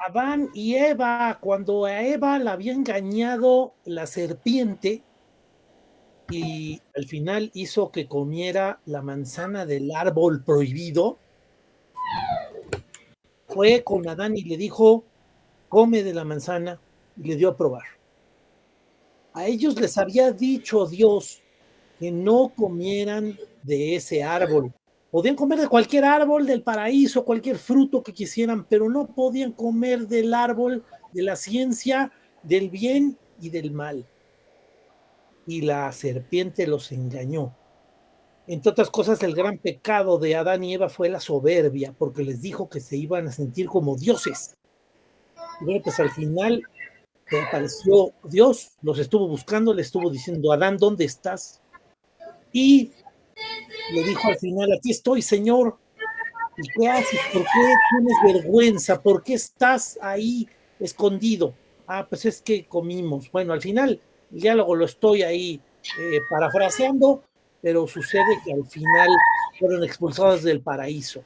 Adán y Eva, cuando a Eva la había engañado la serpiente y al final hizo que comiera la manzana del árbol prohibido, fue con Adán y le dijo, come de la manzana, y le dio a probar. A ellos les había dicho Dios que no comieran de ese árbol. Podían comer de cualquier árbol del paraíso, cualquier fruto que quisieran, pero no podían comer del árbol de la ciencia del bien y del mal. Y la serpiente los engañó. Entre otras cosas, el gran pecado de Adán y Eva fue la soberbia, porque les dijo que se iban a sentir como dioses. Y bueno, pues al final se apareció Dios, los estuvo buscando, le estuvo diciendo, Adán, ¿dónde estás? Y le dijo al final, aquí estoy, Señor. ¿Y qué haces? ¿Por qué tienes vergüenza? ¿Por qué estás ahí escondido? Ah, pues es que comimos. Bueno, al final el diálogo lo estoy ahí parafraseando, pero sucede que al final fueron expulsados del paraíso.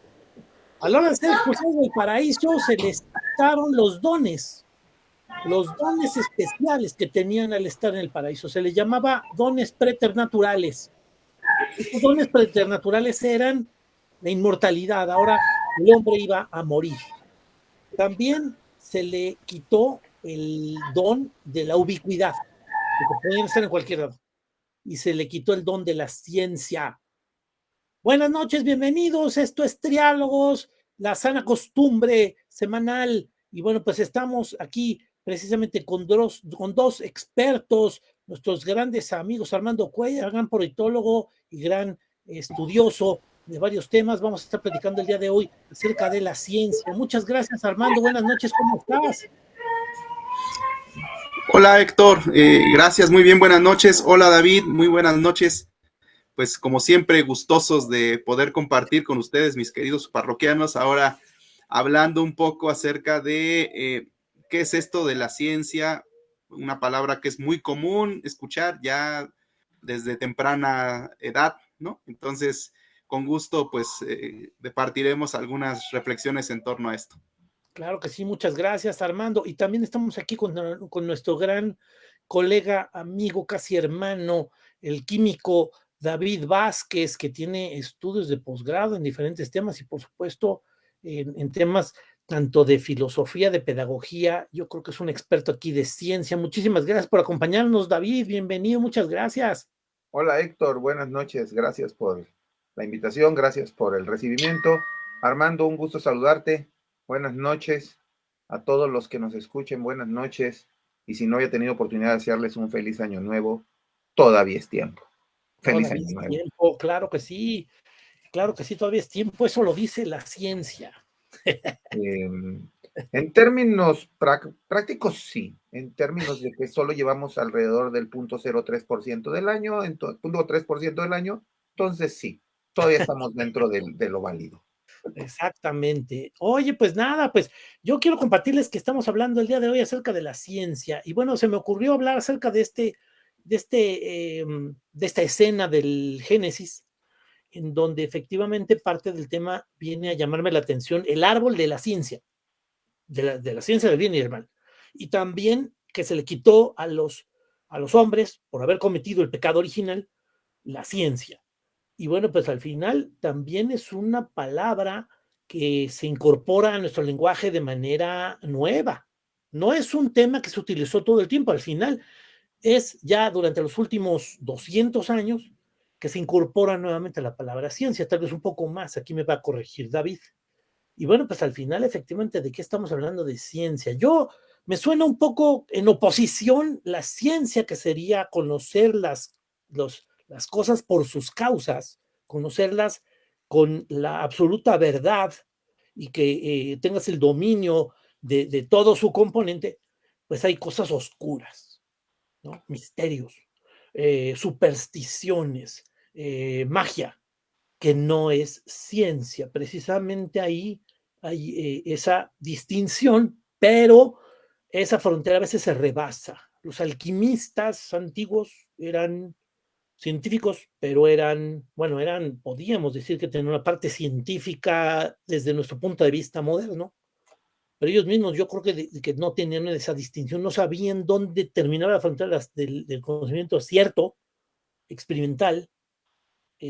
A la hora de ser expulsados del paraíso, se les quitaron los dones especiales que tenían al estar en el paraíso. Se les llamaba dones preternaturales. Estos dones preternaturales eran la inmortalidad. Ahora el hombre iba a morir. También se le quitó el don de la ubicuidad, de que podían estar en cualquier lado. Y se le quitó el don de la ciencia. Buenas noches, bienvenidos. Esto es Triálogos, la sana costumbre semanal. Y bueno, pues estamos aquí precisamente con dos expertos, nuestros grandes amigos, Armando Cuellar, gran politólogo y gran estudioso de varios temas. Vamos a estar platicando el día de hoy acerca de la ciencia. Muchas gracias, Armando. Buenas noches, ¿cómo estás? Hola Héctor, gracias, muy bien, buenas noches. Hola David, muy buenas noches. Pues como siempre, gustosos de poder compartir con ustedes, mis queridos parroquianos, ahora hablando un poco acerca de qué es esto de la ciencia, una palabra que es muy común escuchar ya desde temprana edad, ¿no? Entonces, con gusto, pues departiremos algunas reflexiones en torno a esto. Claro que sí, muchas gracias, Armando. Y también estamos aquí con nuestro gran colega, amigo, casi hermano, el químico David Vázquez, que tiene estudios de posgrado en diferentes temas y, por supuesto, en temas tanto de filosofía, de pedagogía. Yo creo que es un experto aquí de ciencia. Muchísimas gracias por acompañarnos, David. Bienvenido, muchas gracias. Hola Héctor, buenas noches, gracias por la invitación, gracias por el recibimiento. Armando, un gusto saludarte, buenas noches a todos los que nos escuchen, buenas noches, y si no había tenido oportunidad de desearles un feliz año nuevo, todavía es tiempo. Feliz Todavía año es nuevo. tiempo, claro que sí, todavía es tiempo. Eso lo dice la ciencia. Eh, en términos prácticos, sí. En términos de que solo llevamos alrededor del 0.03% del año, 0.3% del año, entonces sí, todavía estamos dentro de lo válido. Exactamente. Oye, pues nada, pues yo quiero compartirles que estamos hablando el día de hoy acerca de la ciencia. Y bueno, se me ocurrió hablar acerca de esta escena del Génesis, en donde efectivamente parte del tema viene a llamarme la atención, el árbol de la ciencia, de la ciencia del bien y del mal. Y también que se le quitó a los hombres, por haber cometido el pecado original, la ciencia. Y bueno, pues al final también es una palabra que se incorpora a nuestro lenguaje de manera nueva. No es un tema que se utilizó todo el tiempo, al final es ya durante los últimos 200 años que se incorpora nuevamente la palabra ciencia, tal vez un poco más, aquí me va a corregir David. Y bueno, pues al final efectivamente de qué estamos hablando de ciencia. Yo me suena un poco en oposición la ciencia que sería conocer las cosas por sus causas, conocerlas con la absoluta verdad y que tengas el dominio de todo su componente, pues hay cosas oscuras, ¿no? Misterios, supersticiones, magia, que no es ciencia. Precisamente ahí hay esa distinción, pero esa frontera a veces se rebasa. Los alquimistas antiguos eran científicos, pero podíamos decir que tenían una parte científica desde nuestro punto de vista moderno, pero ellos mismos yo creo que no tenían esa distinción, no sabían dónde terminaba la frontera del conocimiento cierto, experimental,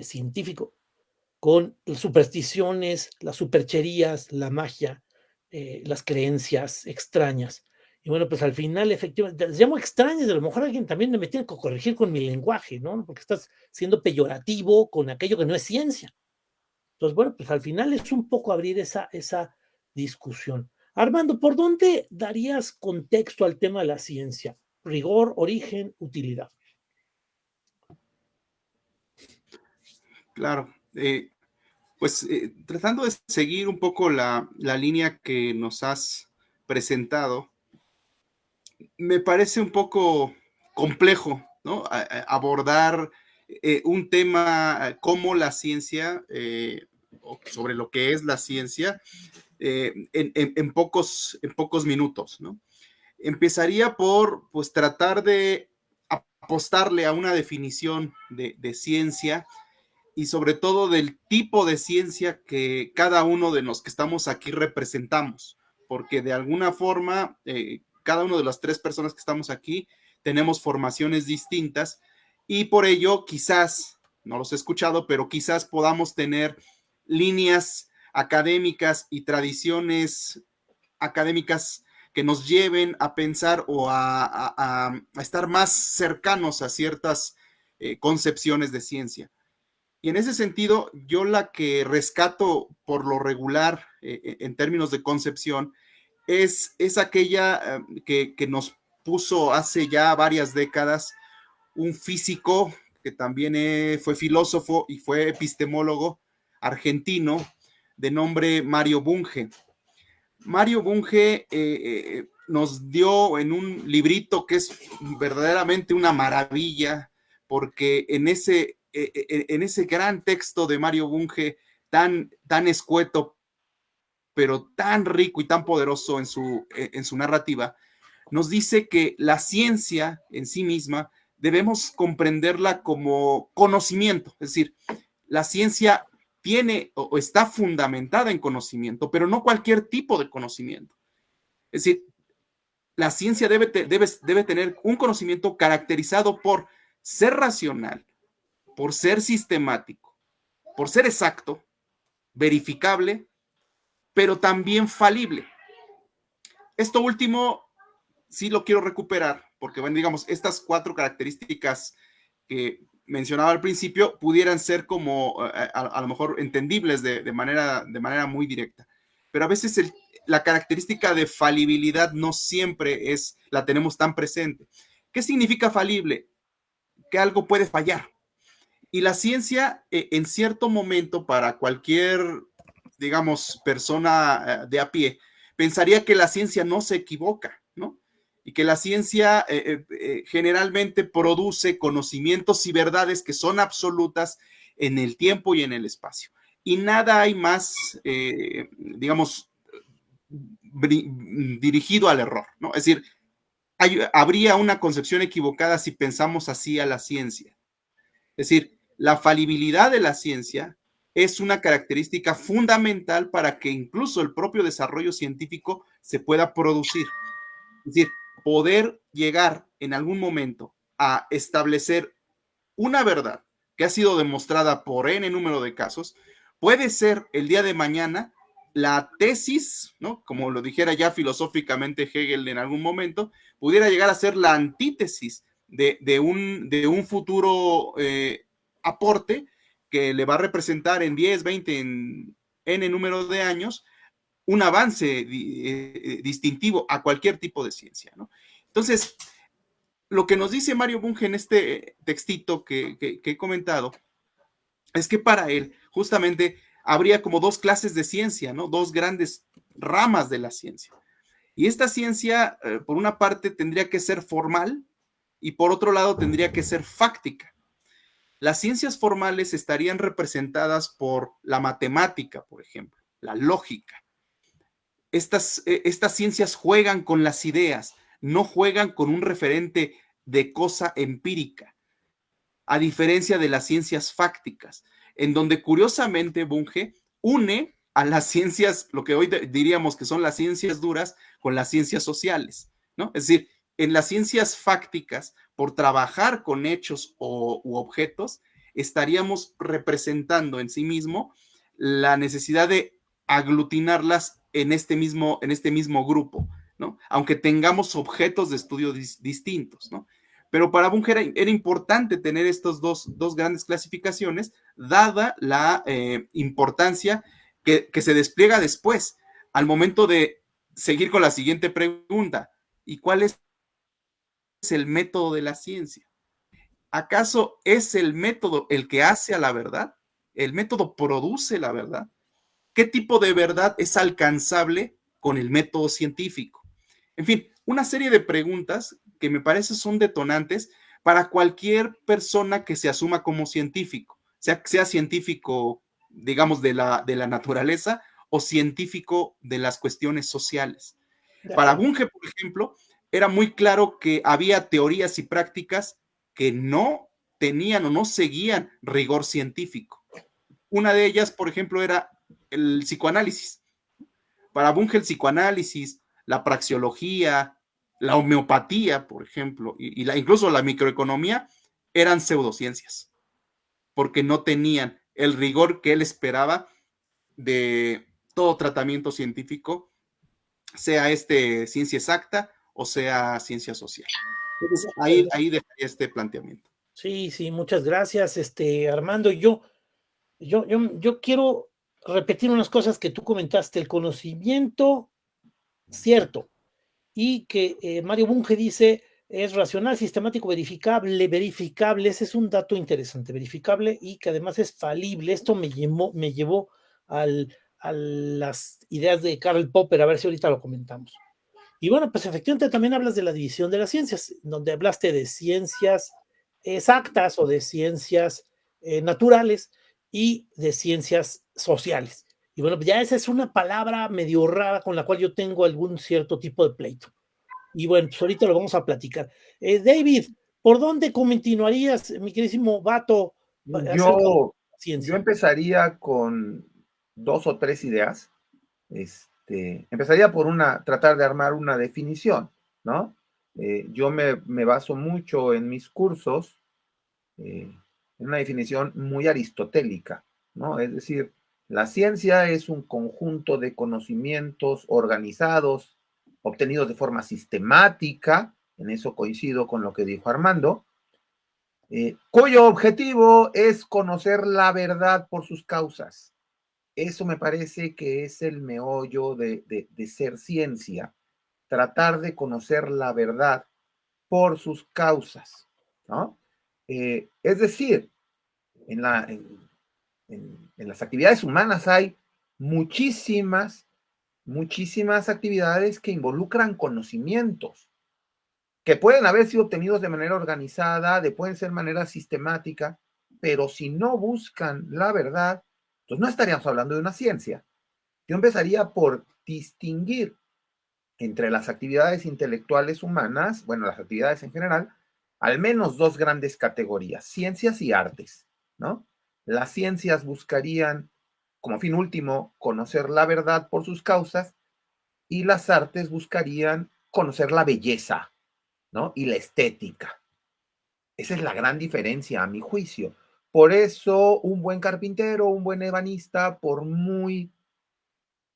científico, con las supersticiones, las supercherías, la magia, las creencias extrañas. Y bueno, pues al final, efectivamente, les llamo extrañas, a lo mejor alguien también me tiene que corregir con mi lenguaje, ¿no? Porque estás siendo peyorativo con aquello que no es ciencia. Entonces, bueno, pues al final es un poco abrir esa discusión. Armando, ¿por dónde darías contexto al tema de la ciencia? Rigor, origen, utilidad. Claro. Pues tratando de seguir un poco la línea que nos has presentado, me parece un poco complejo, ¿no? Abordar un tema como la ciencia, sobre lo que es la ciencia, en pocos minutos, ¿no? Empezaría por, pues, tratar de apostarle a una definición de ciencia y sobre todo del tipo de ciencia que cada uno de los que estamos aquí representamos, porque de alguna forma, cada uno de las tres personas que estamos aquí tenemos formaciones distintas y por ello quizás, no los he escuchado, pero quizás podamos tener líneas académicas y tradiciones académicas que nos lleven a pensar o a estar más cercanos a ciertas concepciones de ciencia. Y en ese sentido, yo la que rescato por lo regular en términos de concepción es aquella que nos puso hace ya varias décadas un físico que también fue filósofo y fue epistemólogo argentino de nombre Mario Bunge. Mario Bunge nos dio en un librito que es verdaderamente una maravilla, porque en ese gran texto de Mario Bunge, tan escueto, pero tan rico y tan poderoso en su narrativa, nos dice que la ciencia en sí misma debemos comprenderla como conocimiento, es decir, la ciencia tiene o está fundamentada en conocimiento, pero no cualquier tipo de conocimiento. Es decir, la ciencia debe tener un conocimiento caracterizado por ser racional, por ser sistemático, por ser exacto, verificable, pero también falible. Esto último sí lo quiero recuperar, porque, bueno, digamos, estas cuatro características que mencionaba al principio pudieran ser como a lo mejor entendibles de manera muy directa, pero a veces la característica de falibilidad no siempre la tenemos tan presente. ¿Qué significa falible? Que algo puede fallar. Y la ciencia, en cierto momento, para cualquier, digamos, persona de a pie, pensaría que la ciencia no se equivoca, ¿no? Y que la ciencia generalmente produce conocimientos y verdades que son absolutas en el tiempo y en el espacio. Y nada hay más, digamos, dirigido al error, ¿no? Es decir, habría una concepción equivocada si pensamos así a la ciencia. Es decir, la falibilidad de la ciencia es una característica fundamental para que incluso el propio desarrollo científico se pueda producir. Es decir, poder llegar en algún momento a establecer una verdad que ha sido demostrada por N número de casos, puede ser el día de mañana la tesis, ¿no? Como lo dijera ya filosóficamente Hegel en algún momento, pudiera llegar a ser la antítesis de un futuro aporte que le va a representar en 10, 20, en N número de años, un avance distintivo a cualquier tipo de ciencia, ¿no? Entonces, lo que nos dice Mario Bunge en este textito que he comentado es que para él justamente habría como dos clases de ciencia, ¿no? Dos grandes ramas de la ciencia. Y esta ciencia, por una parte, tendría que ser formal y por otro lado tendría que ser fáctica. Las ciencias formales estarían representadas por la matemática, por ejemplo, la lógica. Estas ciencias juegan con las ideas, no juegan con un referente de cosa empírica, a diferencia de las ciencias fácticas, en donde curiosamente Bunge une a las ciencias, lo que hoy diríamos que son las ciencias duras, con las ciencias sociales, ¿no? Es decir, en las ciencias fácticas, por trabajar con hechos u objetos, estaríamos representando en sí mismo la necesidad de aglutinarlas en este mismo grupo, ¿no? Aunque tengamos objetos de estudio distintos, ¿no? Pero para Bunge era importante tener estas dos grandes clasificaciones, dada la importancia que se despliega después, al momento de seguir con la siguiente pregunta. ¿Y cuál es el método de la ciencia? ¿Acaso es el método el que hace a la verdad? ¿El método produce la verdad? ¿Qué tipo de verdad es alcanzable con el método científico? En fin, una serie de preguntas que me parece son detonantes para cualquier persona que se asuma como científico, sea científico, digamos, de la naturaleza o científico de las cuestiones sociales. Para Bunge, por ejemplo, era muy claro que había teorías y prácticas que no tenían o no seguían rigor científico. Una de ellas, por ejemplo, era el psicoanálisis. Para Bunge, el psicoanálisis, la praxeología, la homeopatía, por ejemplo, incluso la microeconomía, eran pseudociencias, porque no tenían el rigor que él esperaba de todo tratamiento científico, sea ciencia exacta o sea ciencia social. Entonces, ahí dejaría este planteamiento. Sí, sí, muchas gracias, Armando. Yo quiero repetir unas cosas que tú comentaste. El conocimiento, cierto, y que Mario Bunge dice es racional, sistemático, verificable. Ese es un dato interesante, verificable y que además es falible. Esto me llevó a las ideas de Karl Popper, a ver si ahorita lo comentamos. Y bueno, pues efectivamente también hablas de la división de las ciencias, donde hablaste de ciencias exactas o de ciencias naturales y de ciencias sociales. Y bueno, ya esa es una palabra medio rara con la cual yo tengo algún cierto tipo de pleito. Y bueno, pues ahorita lo vamos a platicar. David, ¿por dónde continuarías, mi queridísimo Vato, acerca de la Yo ciencia? empezaría con 2 o 3 ideas. Empezaría por tratar de armar una definición, ¿no? Yo me baso mucho en mis cursos en una definición muy aristotélica, ¿no? Es decir, la ciencia es un conjunto de conocimientos organizados, obtenidos de forma sistemática, en eso coincido con lo que dijo Armando, cuyo objetivo es conocer la verdad por sus causas. Eso me parece que es el meollo de ser ciencia, tratar de conocer la verdad por sus causas, ¿no? Es decir, en, la, en las actividades humanas hay muchísimas actividades que involucran conocimientos, que pueden haber sido obtenidos de manera organizada, pueden ser de manera sistemática, pero si no buscan la verdad, pues no estaríamos hablando de una ciencia. Yo empezaría por distinguir entre las actividades intelectuales humanas, bueno, las actividades en general, al menos 2 grandes categorías, ciencias y artes, ¿no? Las ciencias buscarían, como fin último, conocer la verdad por sus causas y las artes buscarían conocer la belleza, ¿no? Y la estética. Esa es la gran diferencia, a mi juicio. Por eso, un buen carpintero, un buen ebanista, por muy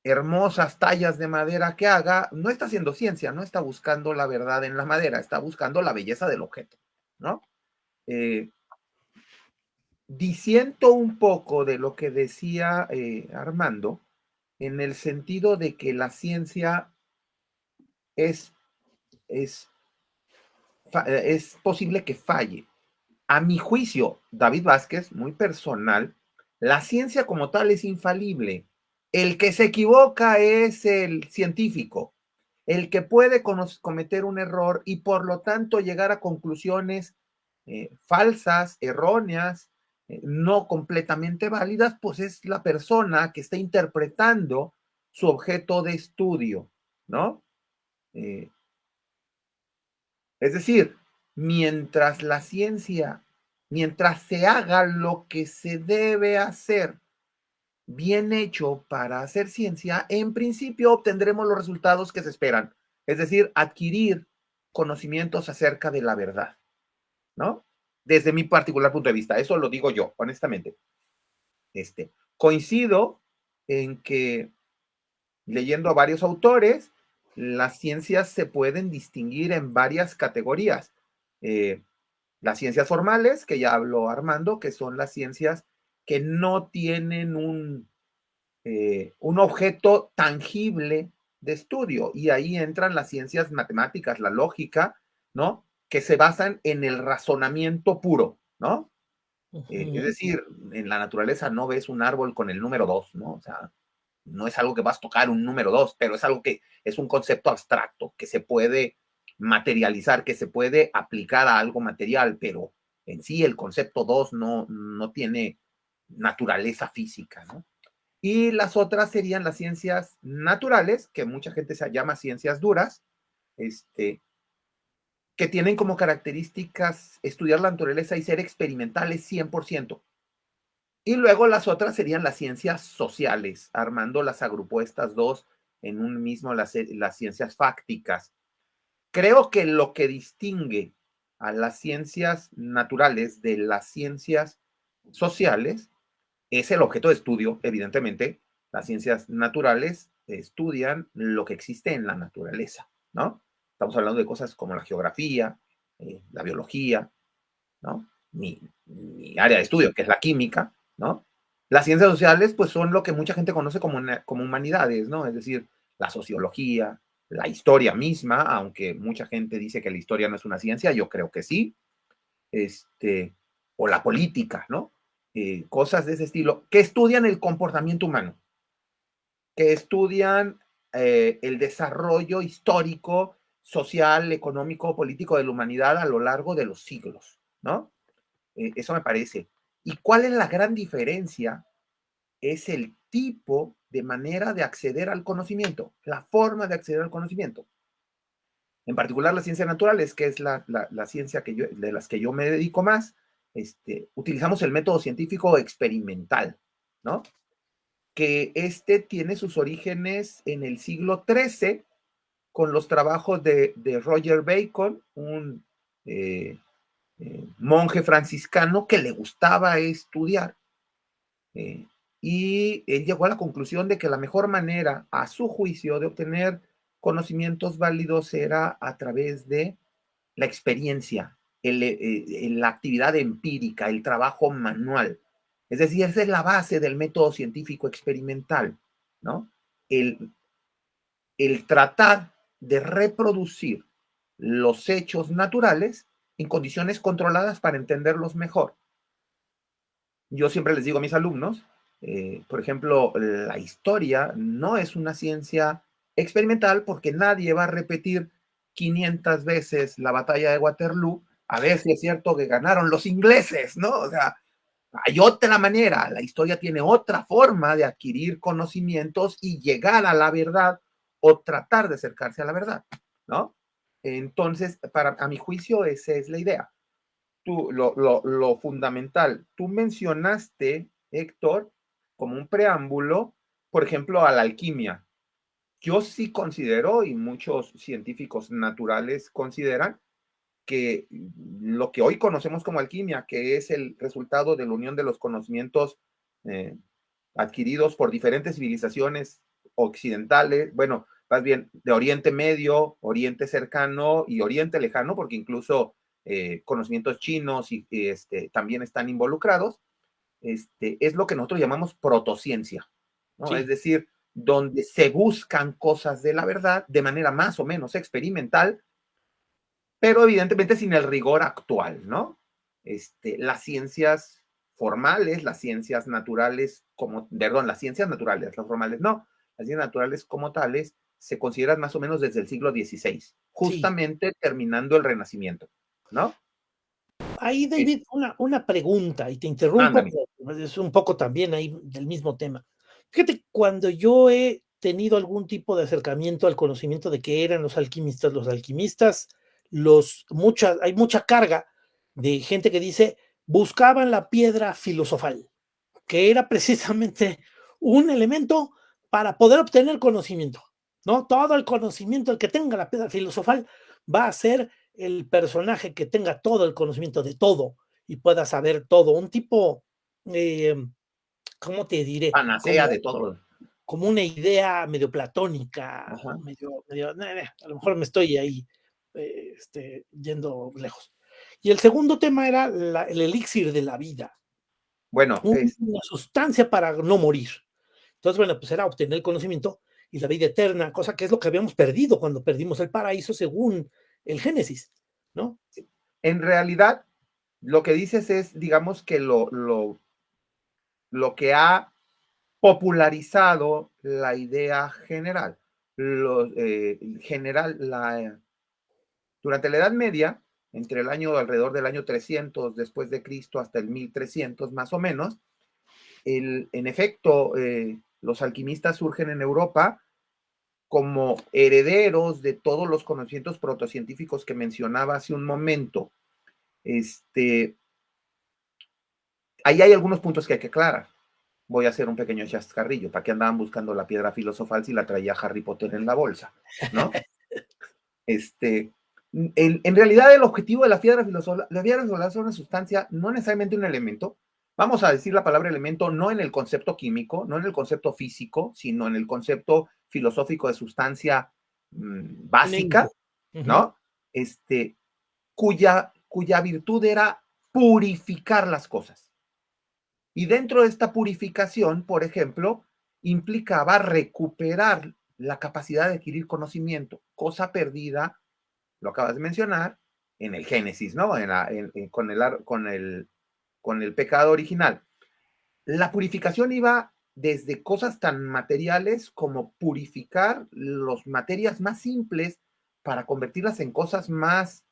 hermosas tallas de madera que haga, no está haciendo ciencia, no está buscando la verdad en la madera, está buscando la belleza del objeto, ¿no? Disiento un poco de lo que decía Armando, en el sentido de que la ciencia es, es, es posible que falle. A mi juicio, David Vázquez, muy personal, la ciencia como tal es infalible. El que se equivoca es el científico, el que puede cometer un error y por lo tanto llegar a conclusiones falsas, erróneas, no completamente válidas, pues es la persona que está interpretando su objeto de estudio, ¿no? Eh, es decir, mientras la ciencia, mientras se haga lo que se debe hacer bien hecho para hacer ciencia, en principio obtendremos los resultados que se esperan, es decir, adquirir conocimientos acerca de la verdad, ¿no? Desde mi particular punto de vista, eso lo digo yo, honestamente. Coincido en que, leyendo a varios autores, las ciencias se pueden distinguir en varias categorías. Las ciencias formales, que ya habló Armando, que son las ciencias que no tienen un objeto tangible de estudio, y ahí entran las ciencias matemáticas, la lógica, ¿no? Que se basan en el razonamiento puro, ¿no? Es decir, en la naturaleza no ves un árbol con el número 2, ¿no? O sea, no es algo que vas a tocar un número 2, pero es algo que es un concepto abstracto, que se puede materializar, que se puede aplicar a algo material, pero en sí el concepto 2 no tiene naturaleza física, ¿no? Y las otras serían las ciencias naturales, que mucha gente se llama ciencias duras, que tienen como características estudiar la naturaleza y ser experimentales 100%. Y luego las otras serían las ciencias sociales. Armando las agrupó estas dos en un mismo, las ciencias fácticas. Creo que lo que distingue a las ciencias naturales de las ciencias sociales es el objeto de estudio, evidentemente. Las ciencias naturales estudian lo que existe en la naturaleza, ¿no? Estamos hablando de cosas como la geografía, la biología, ¿no? Mi área de estudio, que es la química, ¿no? Las ciencias sociales, pues son lo que mucha gente conoce como humanidades, ¿no? Es decir, la sociología, la historia misma, aunque mucha gente dice que la historia no es una ciencia, yo creo que sí, o la política, ¿no? Cosas de ese estilo, que estudian el comportamiento humano, que estudian el desarrollo histórico, social, económico, político de la humanidad a lo largo de los siglos, ¿no? Eso me parece. ¿Y cuál es la gran diferencia? Es el tipo de manera de acceder al conocimiento, la forma de acceder al conocimiento. En particular las ciencias naturales, que es la ciencia de las que yo me dedico más, utilizamos el método científico experimental, ¿no? Que tiene sus orígenes en el siglo XIII, con los trabajos de Roger Bacon, un monje franciscano que le gustaba estudiar, y él llegó a la conclusión de que la mejor manera, a su juicio, de obtener conocimientos válidos era a través de la experiencia, la actividad empírica, el trabajo manual. Es decir, esa es la base del método científico experimental, ¿no? El tratar de reproducir los hechos naturales en condiciones controladas para entenderlos mejor. Yo siempre les digo a mis alumnos, por ejemplo, la historia no es una ciencia experimental porque nadie va a repetir 500 veces la batalla de Waterloo a ver si es cierto que ganaron los ingleses, ¿no? O sea, hay otra manera, la historia tiene otra forma de adquirir conocimientos y llegar a la verdad o tratar de acercarse a la verdad, ¿no? Entonces, a mi juicio, esa es la idea. Lo fundamental, tú mencionaste, Héctor, como un preámbulo, por ejemplo, a la alquimia. Yo sí considero, y muchos científicos naturales consideran, que lo que hoy conocemos como alquimia, que es el resultado de la unión de los conocimientos adquiridos por diferentes civilizaciones occidentales, bueno, más bien de Oriente Medio, Oriente Cercano y Oriente Lejano, porque incluso conocimientos chinos y también están involucrados, es lo que nosotros llamamos protociencia, ¿no? Sí. Es decir, donde se buscan cosas de la verdad de manera más o menos experimental, pero evidentemente sin el rigor actual, ¿no? Las ciencias formales, las ciencias naturales, las ciencias naturales, las formales no, las ciencias naturales como tales se consideran más o menos desde el siglo XVI, justamente sí, terminando el Renacimiento, ¿no? Ahí, David, una pregunta, y te interrumpo, pero es un poco también ahí del mismo tema. Fíjate, cuando yo he tenido algún tipo de acercamiento al conocimiento de qué eran los alquimistas, hay mucha carga de gente que dice, buscaban la piedra filosofal, que era precisamente un elemento para poder obtener conocimiento, ¿no? Todo el conocimiento, el que tenga la piedra filosofal, va a ser el personaje que tenga todo el conocimiento de todo y pueda saber todo. Un tipo, eh, ¿cómo te diré? Panacea de todo. Como una idea medio platónica, Ajá. a lo mejor me estoy ahí yendo lejos. Y el segundo tema era el elixir de la vida, Bueno, una sustancia para no morir. Entonces, bueno, pues era obtener el conocimiento y la vida eterna, cosa que es lo que habíamos perdido cuando perdimos el paraíso según el Génesis, ¿no? en realidad, lo que dices es, digamos que lo que ha popularizado la idea general. Durante la Edad Media, entre el año alrededor del año 300 después de Cristo hasta el 1300 más o menos, en efecto, los alquimistas surgen en Europa como herederos de todos los conocimientos protocientíficos que mencionaba hace un momento. Ahí hay algunos puntos que hay que aclarar. Voy a hacer un pequeño chascarrillo. ¿Para qué andaban buscando la piedra filosofal si la traía Harry Potter en la bolsa? ¿No? En realidad, el objetivo de la piedra filosofal es una sustancia, no necesariamente un elemento. Vamos a decir la palabra elemento no en el concepto químico, no en el concepto físico, sino en el concepto filosófico de sustancia básica, ¿no? Cuya virtud era purificar las cosas. Y dentro de esta purificación, por ejemplo, implicaba recuperar la capacidad de adquirir conocimiento, cosa perdida, lo acabas de mencionar, en el Génesis, ¿no? Con el pecado original. La purificación iba desde cosas tan materiales como purificar las materias más simples para convertirlas en cosas más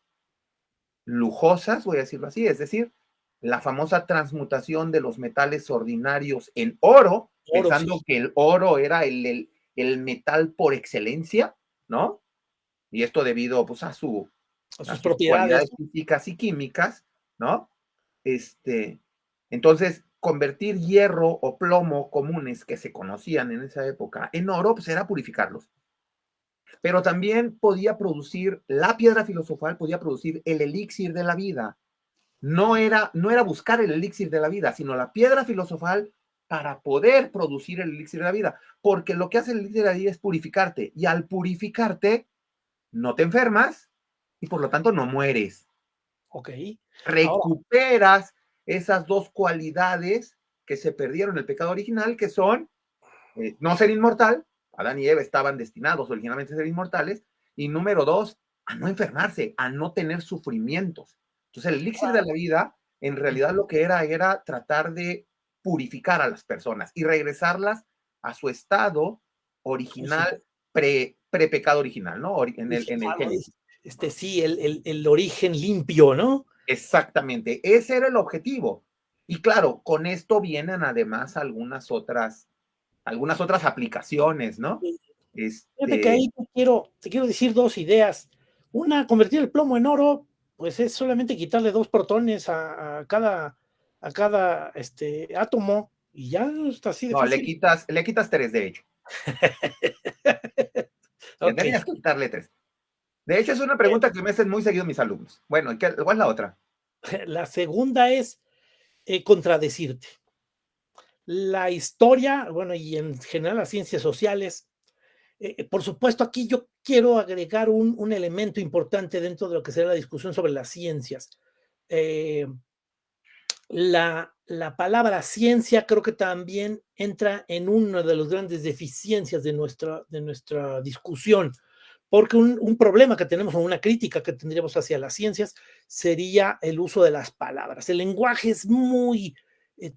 lujosas, voy a decirlo así, es decir, la famosa transmutación de los metales ordinarios en oro, pensando que el oro era el metal por excelencia, ¿no? Y esto debido pues, a sus propiedades físicas y químicas, ¿no? Entonces, convertir hierro o plomo comunes que se conocían en esa época en oro, pues era purificarlos. Pero también podía producir, la piedra filosofal podía producir el elixir de la vida. No era buscar el elixir de la vida, sino la piedra filosofal para poder producir el elixir de la vida. Porque lo que hace el elixir de la vida es purificarte. Y al purificarte, no te enfermas y por lo tanto no mueres. Ok. Recuperas esas dos cualidades que se perdieron en el pecado original, que son no ser inmortal. Adán y Eva estaban destinados originalmente a ser inmortales. Y número dos, a no enfermarse, a no tener sufrimientos. Entonces, el elixir de la vida, en realidad lo que era tratar de purificar a las personas y regresarlas a su estado original, pre-pecado original, ¿no? En el Génesis. Sí, el origen limpio, ¿no? Exactamente, ese era el objetivo. Y claro, con esto vienen además algunas otras aplicaciones, ¿no? Fíjate que ahí te quiero decir dos ideas. Una, convertir el plomo en oro, pues es solamente quitarle 2 protones a cada átomo y ya está así de fácil. Le quitas 3, de hecho. Le tenías que quitarle 3. De hecho, es una pregunta que me hacen muy seguido mis alumnos. Bueno, ¿cuál es la otra? La segunda es contradecirte. La historia, bueno, y en general las ciencias sociales, por supuesto, aquí yo quiero agregar un elemento importante dentro de lo que será la discusión sobre las ciencias. La palabra ciencia creo que también entra en una de las grandes deficiencias de nuestra discusión, porque un problema que tenemos o una crítica que tendríamos hacia las ciencias sería el uso de las palabras. El lenguaje es muy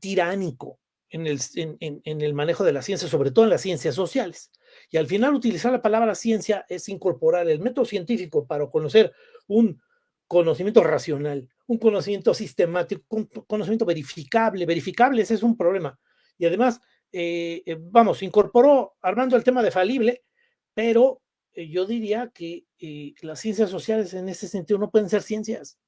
tiránico en el manejo de la ciencia, sobre todo en las ciencias sociales. Y al final utilizar la palabra ciencia es incorporar el método científico para conocer un conocimiento racional, un conocimiento sistemático, un conocimiento verificable. Verificable, ese es un problema. Y además, incorporó Armando el tema de falible, pero yo diría que las ciencias sociales en ese sentido no pueden ser ciencias.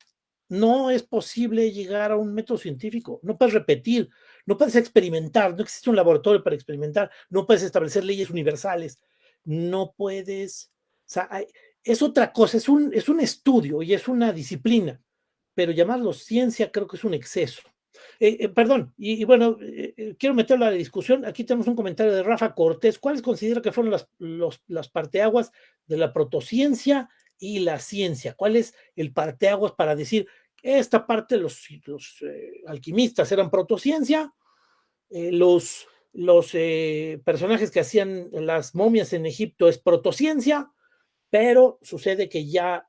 No es posible llegar a un método científico, no puedes repetir, no puedes experimentar, no existe un laboratorio para experimentar, no puedes establecer leyes universales, no puedes, o sea, es otra cosa, es un estudio y es una disciplina, pero llamarlo ciencia creo que es un exceso. Perdón, y bueno, quiero meterlo a la discusión. Aquí tenemos un comentario de Rafa Cortés. ¿Cuáles considera que fueron las parteaguas de la protociencia y la ciencia? ¿Cuál es el parteaguas para decir esta parte los alquimistas eran protociencia, los personajes que hacían las momias en Egipto es protociencia, pero sucede que ya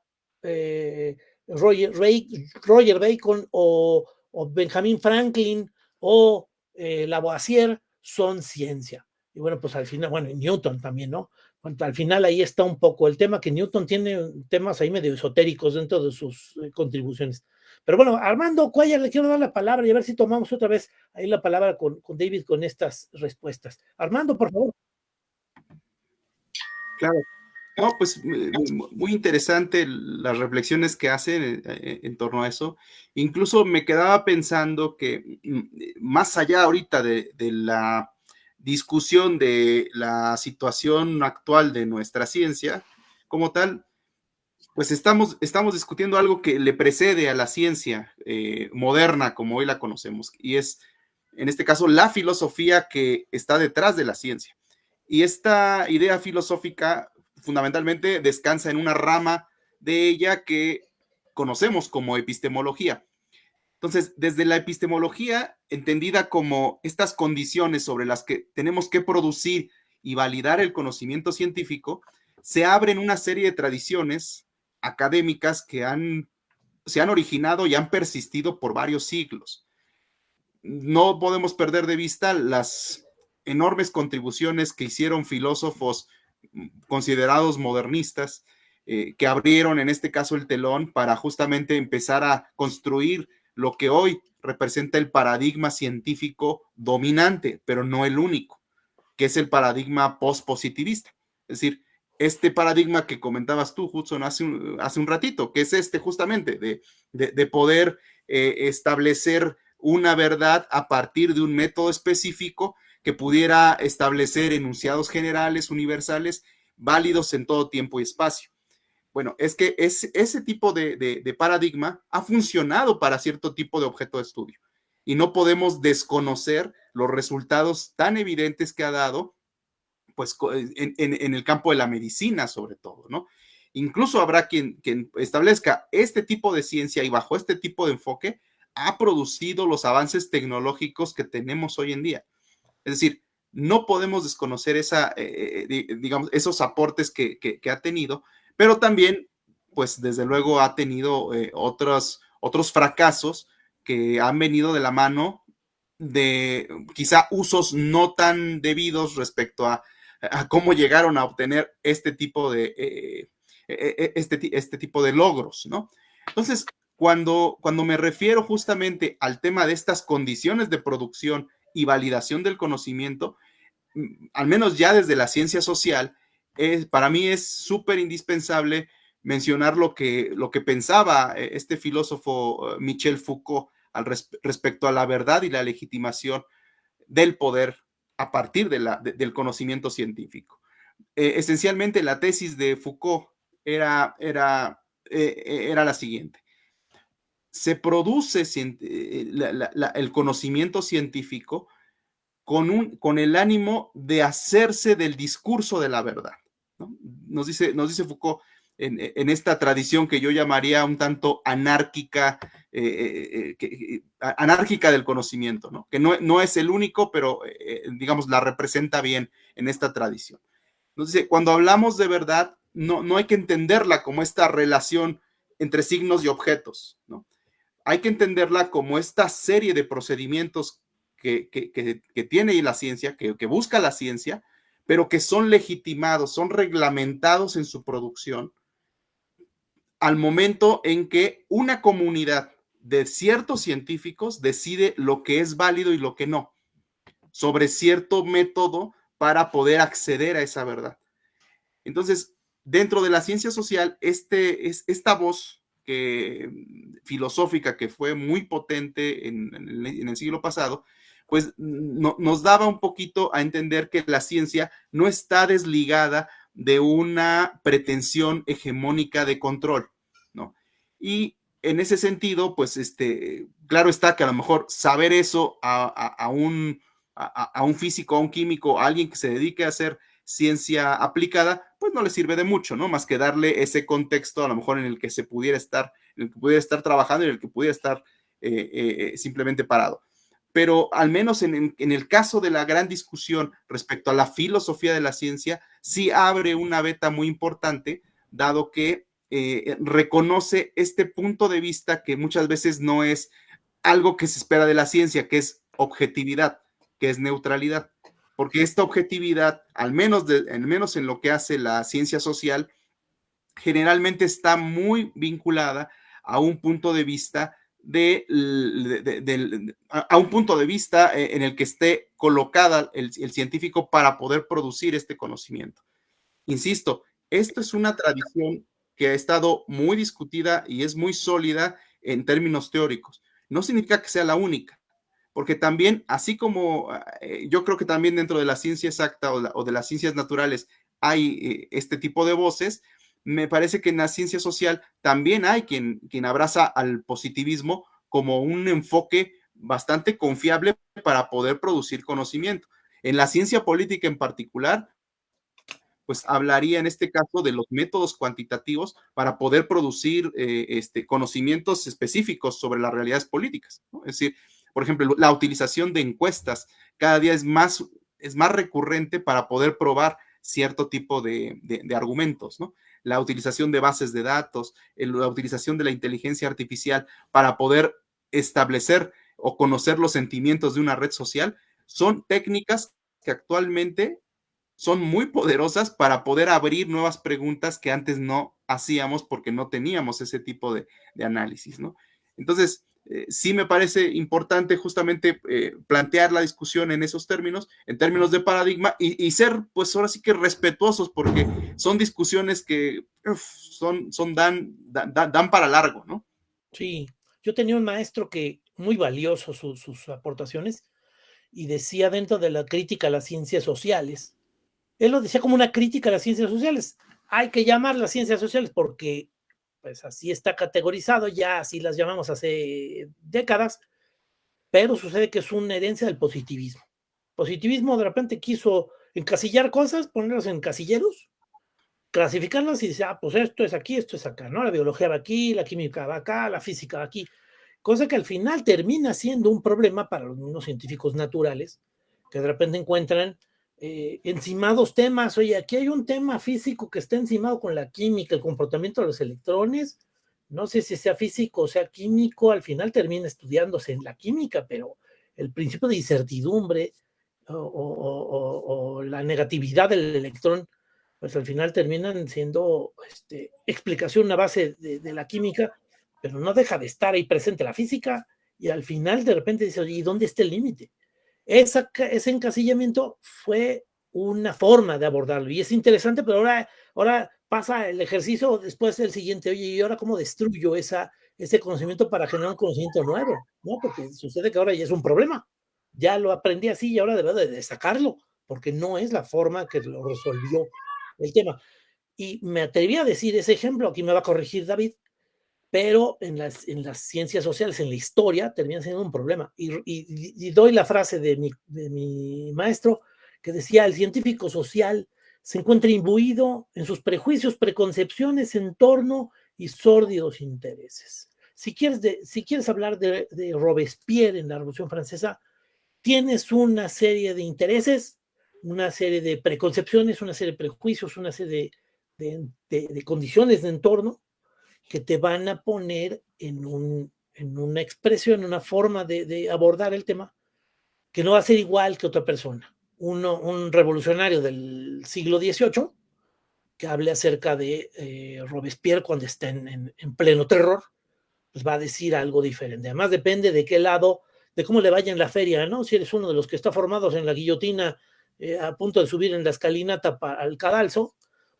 Roger Bacon o Benjamin Franklin o Lavoisier son ciencia. Y bueno, pues al final, bueno, y Newton también, ¿no? Al final ahí está un poco el tema, que Newton tiene temas ahí medio esotéricos dentro de sus contribuciones. Pero bueno, Armando Cuellar, le quiero dar la palabra y a ver si tomamos otra vez ahí la palabra con David con estas respuestas. Armando, por favor. Claro. No, pues muy interesante las reflexiones que hacen en torno a eso. Incluso me quedaba pensando que más allá ahorita de la discusión de la situación actual de nuestra ciencia, como tal, pues estamos discutiendo algo que le precede a la ciencia moderna como hoy la conocemos, y es, en este caso, la filosofía que está detrás de la ciencia. Y esta idea filosófica fundamentalmente descansa en una rama de ella que conocemos como epistemología. Entonces, desde la epistemología, entendida como estas condiciones sobre las que tenemos que producir y validar el conocimiento científico, se abren una serie de tradiciones académicas que se han originado y han persistido por varios siglos. No podemos perder de vista las enormes contribuciones que hicieron filósofos considerados modernistas, que abrieron en este caso el telón para justamente empezar a construir lo que hoy representa el paradigma científico dominante, pero no el único, que es el paradigma postpositivista. Es decir, este paradigma que comentabas tú, Hudson, hace un ratito, que es justamente de poder establecer una verdad a partir de un método específico que pudiera establecer enunciados generales, universales, válidos en todo tiempo y espacio. Bueno, es que ese tipo de paradigma ha funcionado para cierto tipo de objeto de estudio y no podemos desconocer los resultados tan evidentes que ha dado, pues, en el campo de la medicina, sobre todo, ¿no? Incluso habrá quien establezca este tipo de ciencia y bajo este tipo de enfoque ha producido los avances tecnológicos que tenemos hoy en día. Es decir, no podemos desconocer digamos, esos aportes que ha tenido, pero también, pues desde luego ha tenido otros fracasos que han venido de la mano de quizá usos no tan debidos respecto a cómo llegaron a obtener este tipo de logros, ¿no? Entonces, cuando me refiero justamente al tema de estas condiciones de producción y validación del conocimiento, al menos ya desde la ciencia social, para mí es súper indispensable mencionar lo que pensaba este filósofo Michel Foucault respecto a la verdad y la legitimación del poder a partir del conocimiento científico. Esencialmente, la tesis de Foucault era la siguiente: se produce el conocimiento científico con el ánimo de hacerse del discurso de la verdad, ¿no? Nos dice Foucault en esta tradición que yo llamaría un tanto anárquica, anárquica del conocimiento, ¿no? Que no es el único, pero digamos la representa bien en esta tradición. Nos dice, cuando hablamos de verdad, no hay que entenderla como esta relación entre signos y objetos, ¿no? Hay que entenderla como esta serie de procedimientos que tiene la ciencia, que busca la ciencia, pero que son legitimados, son reglamentados en su producción al momento en que una comunidad de ciertos científicos decide lo que es válido y lo que no, sobre cierto método para poder acceder a esa verdad. Entonces, dentro de la ciencia social, esta voz filosófica que fue muy potente en el siglo pasado, pues nos daba un poquito a entender que la ciencia no está desligada de una pretensión hegemónica de control, ¿no? Y en ese sentido, pues claro está que a lo mejor saber eso a un físico, a un químico, a alguien que se dedique a hacer ciencia aplicada, pues no le sirve de mucho, ¿no? Más que darle ese contexto a lo mejor en el que se pudiera estar, en el que pudiera estar trabajando y en el que pudiera estar simplemente parado. Pero al menos en el caso de la gran discusión respecto a la filosofía de la ciencia, sí abre una veta muy importante, dado que reconoce este punto de vista que muchas veces no es algo que se espera de la ciencia, que es objetividad, que es neutralidad. Porque esta objetividad, al menos en lo que hace la ciencia social, generalmente está muy vinculada a un punto de vista a un punto de vista en el que esté colocada el científico para poder producir este conocimiento. Insisto, esto es una tradición que ha estado muy discutida y es muy sólida en términos teóricos. No significa que sea la única, porque también, así como yo creo que también dentro de la ciencia exacta o de las ciencias naturales hay este tipo de voces, me parece que en la ciencia social también hay quien abraza al positivismo como un enfoque bastante confiable para poder producir conocimiento. En la ciencia política en particular, pues hablaría en este caso de los métodos cuantitativos para poder producir conocimientos específicos sobre las realidades políticas, ¿no? Es decir, por ejemplo, la utilización de encuestas cada día es más recurrente para poder probar cierto tipo de argumentos, ¿no? La utilización de bases de datos, la utilización de la inteligencia artificial para poder establecer o conocer los sentimientos de una red social, son técnicas que actualmente son muy poderosas para poder abrir nuevas preguntas que antes no hacíamos porque no teníamos ese tipo de análisis, ¿no? Entonces, sí me parece importante justamente plantear la discusión en esos términos, en términos de paradigma y ser, pues ahora sí que respetuosos, porque son discusiones que dan para largo, ¿no? Sí, yo tenía un maestro que muy valioso sus aportaciones y decía dentro de la crítica a las ciencias sociales, él lo decía como una crítica a las ciencias sociales. Hay que llamar las ciencias sociales porque pues así está categorizado, ya así las llamamos hace décadas, pero sucede que es una herencia del positivismo. Positivismo de repente quiso encasillar cosas, ponerlas en casilleros, clasificarlas y decir, pues esto es aquí, esto es acá, ¿no? La biología va aquí, la química va acá, la física va aquí, cosa que al final termina siendo un problema para los mismos científicos naturales, que de repente encuentran encimados temas. Oye, aquí hay un tema físico que está encimado con la química, el comportamiento de los electrones. No sé si sea físico o sea químico, al final termina estudiándose en la química, pero el principio de incertidumbre o la negatividad del electrón, pues al final terminan siendo explicación, una base de la química, pero no deja de estar ahí presente la física, y al final de repente dice, oye, ¿y dónde está el límite? Ese encasillamiento fue una forma de abordarlo y es interesante, pero ahora pasa el ejercicio después el siguiente, oye, ¿y ahora cómo destruyo ese conocimiento para generar un conocimiento nuevo? ¿No? Porque sucede que ahora ya es un problema. Ya lo aprendí así y ahora debo de sacarlo, porque no es la forma que lo resolvió el tema. Y me atreví a decir ese ejemplo, aquí me va a corregir David, pero en las ciencias sociales, en la historia, termina siendo un problema. Y doy la frase de mi maestro que decía, el científico social se encuentra imbuido en sus prejuicios, preconcepciones, entorno y sórdidos intereses. Si quieres hablar de Robespierre en la Revolución Francesa, tienes una serie de intereses, una serie de preconcepciones, una serie de prejuicios, una serie de condiciones de entorno que te van a poner en una expresión, en una forma de abordar el tema que no va a ser igual que otra persona. Un revolucionario del siglo XVIII que hable acerca de Robespierre cuando está en pleno terror, pues va a decir algo diferente. Además depende de qué lado, de cómo le vaya en la feria, ¿no? Si eres uno de los que está formados en la guillotina a punto de subir en la escalinata al cadalso,